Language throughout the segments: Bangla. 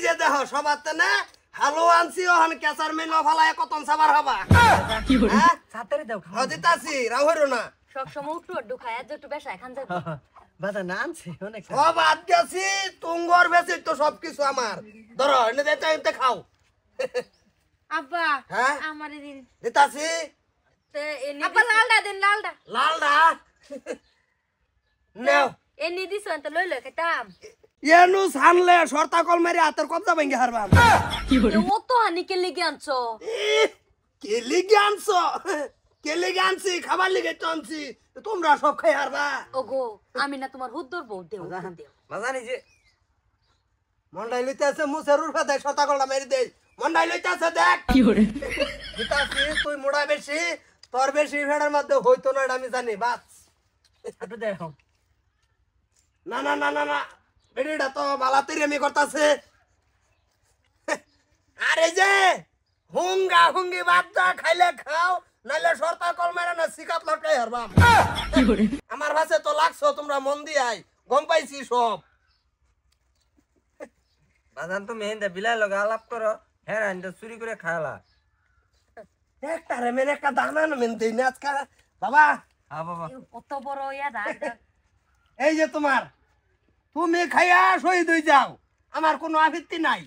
যে দেখো সবাতে না হালো আনছি ওখানে কেসার মেল ফালায় কতন সাবার হবা কি করে হ্যাঁ সাতরে দাও ও দিতাছি রাহরো না সব সময় উঠু আড্ডু খায় আজ একটু বেশা খান যাবে বাজান না আনছে অনেক সব বাদ গেছি তুঙ্গর বেশি তো সবকিছু আমার ধরো এনে দিতে খাও আব্বা হ্যাঁ আমারে দিন দিতাছি তে এনি আব্বা লালডা দিন লালডা লালডা নাও এনি দিছন তো লই লই খাইতাম এনু সানলে শর্তা কল মেরে হাতের কবজা ভেঙে হারবাম কি করে ও তো হানি কে লিগে আনছো কেলি গানছো কেলি গানছি খাবার লিগে টানছি তোমরা সব খাই হারবা ওগো আমি না তোমার হুদ্দর বউ দেও দেও বাজানি যে মন্ডাই লইতে আছে মুসের উরফা দেয় শর্তা কলটা মেরে দেই মন্ডাই লইতে আছে দেখ কি করে দিতাছি তুই মোড়া বেশি তোর বেশি ভেড়ার মধ্যে হইতো না এটা আমি জানি বাস একটু দেখো না না না না না বেড়িটা তো বালাতেই আমি করতেছে আরে যে হুঙ্গা হুঙ্গি বাদ দা খাইলে খাও নাইলে সরতা কল মেরে না সিকাত লটকাই হারবাম কি করে আমার ভাষে তো লাগছো তোমরা মন দিয়াই গম পাইছি সব বাজান তো মেহেন্দা বিলাই লগা আলাপ করো হ্যাঁ রান্দা চুরি করে খালা একটা রে মেরে একটা দানা না মেন দেই না আজকাল বাবা হ্যাঁ বাবা কত বড় ইয়া দা এই যে তোমার তুমি খাইয়া শহীদ হয়ে যাও আমার কোনো আপত্তি নাই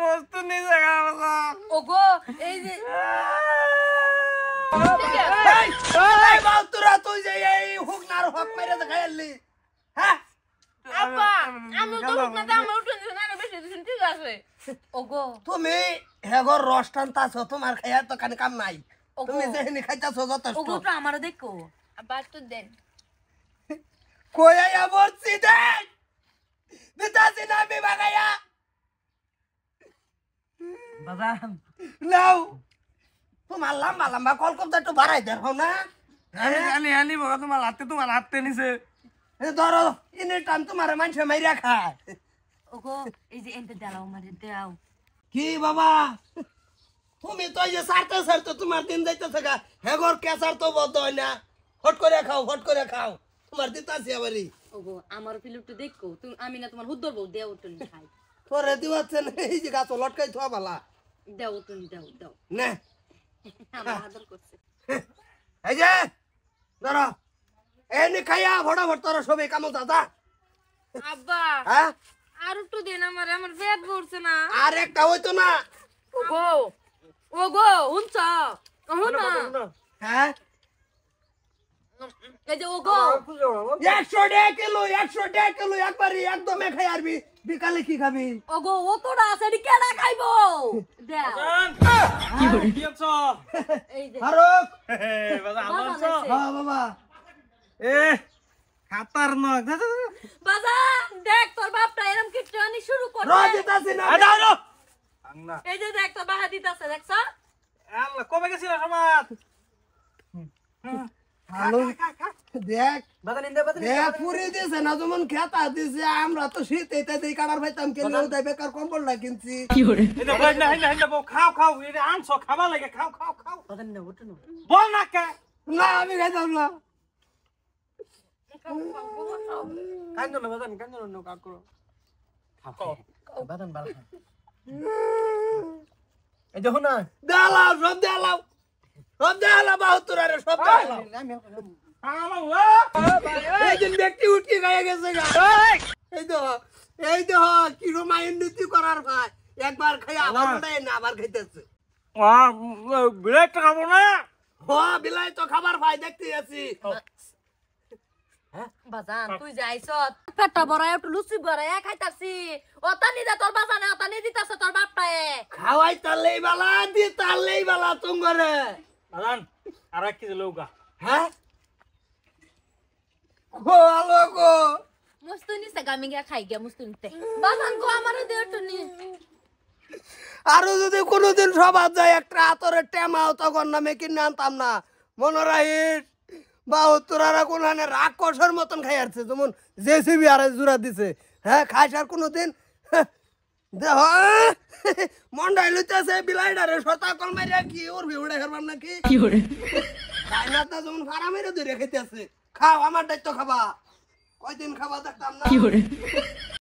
বস্তু নিচে গা বাজান ওগো এই যে এই বাউতুরা তুই যে এই হুকনার হক মেরে খাইলি হ্যাঁ আব্বা আমি তো না দাম উঠুন না বেশি দিন ঠিক আছে ওগো তুমি হেগর রস টানতাছো তোমার খাইয়া তো কানে কাম নাই ওগো। তুমি যেখানে খাইতাছো যথেষ্ট ওগো তো আমারও দেখো আব্বা তো দেন কইয়া বলছি দেখ দিতাছি না আমি বাগাইয়া বাজান নাও তোমার লম্বা লম্বা কলকবটা একটু বাড়াই দেখো না আনি আনি বাবা তোমার হাতে নিছে এ ধরো ইনি টাইম তোমার মানুষে মাইরা খায় ওগো এই যে এনতে দাও আমারে দাও কি বাবা তুমি তো এই যে সারতে সারতে তোমার দিন যাইতেছে গা হেগর কেসার তো বদ্ধ হয় না হট করে খাও তোমার দিতাছি আবারই ওগো আমার ফিলুটু দেখো তুমি আমি না তোমার হুদ্দর বউ দেও তুমি খাই তোরে দিবাচ্ছে না এই যে গাছ লটকাই থোয়া বালা দাও তুমি দাও নে আমার আদর করছে এই যে ধরো এনে খাইয়া ফটাফট তোরা সবাই কামো দাদা আব্বা হ্যাঁ আর একটু দেন আমার পেট ভরছে না আর একটা হইতো না ওগো হুনছ হুনা হ্যাঁ এই যে ওগো 100 কিলো একবারই একদমে খাই আরবি বিকালে কি খাবি ওগো ও তোরা আছে কেডা খাইবো দাও কি করে এই যে ফারুক বাজান হ্যাঁ বাবা এ খাতারনাক বাজান দেখ তোর বাপটা এরকম কিচ্ছু আনি শুরু করে রাজিতাছি না এই যে দেখ তোর বাহা দিতাছে দেখছ আল্লাহ কবে গেছিল সমাজ হ্যালো দেখ বাজান ইন্দে বাজান দেখ পুরি দিছে না যেমন খেতা দিছে আমরা তো শীত এইটা দেই কাটার ভাইতাম কেন দেই বেকার কম্বলটা কিনছি কি করে এটা বল না হিন্দা বউ খাও এটা আনছো খাবা লাগে খাও বাজান না ওঠো না বল না কে না আমি খাইতাম না কান্দো না বাজান কান্দো না কাকু খাও বাজান বাল এই দেখো না দেলাও সব দেলাও বাহুতুরা রে সব দেলাও এই দিন ব্যক্তি উঠকি গায়ে গেছে গা এই দেহ কিরো মায়ের নীতি করার ভাই একবার খাই আবার দেয় না আবার খাইতেছে বিরাট খাবো না হ বিলাই তো খাবার ভাই দেখতে আছি বাজান তুই যাইছ পেটটা বড়াই একটু লুচি বড়াই খাইতাছি ওটা নিদা তোর বাজানে ওটা নি দিতাছে তোর বাপটায়ে খাওয়াই তালেই বালা দি তালেই বালা তুঙ্গরে বাজান আর কি লৌকা হ্যাঁ ও আলো গো মুস্তুনি সে গামি গিয়া খাই গিয়া মুস্তুনিতে বাজান গো আমারে দে একটু নি আরো যদি কোনোদিন সবার যায় একটা আতরের টেমাও তখন নামে কিনে আনতাম না মনে রাখিস বাহুতুরারা কোনখানে রাক্ষসের মতন খাই আসছে যেমন জেসিবি আর জোড়া দিছে হ্যাঁ খাইস আর কোনোদিন দেহ মন্ডাই লইতেছে বিলাইডারে সতা কল মারিয়া কি ওর ভিউড়ে হেরবাম নাকি কি করে কাইনাটা যেমন ফারা মেরে ধরে খাইতেছে খাও আমার দায়িত্ব খাবা কয়দিন খাবার দেখতাম না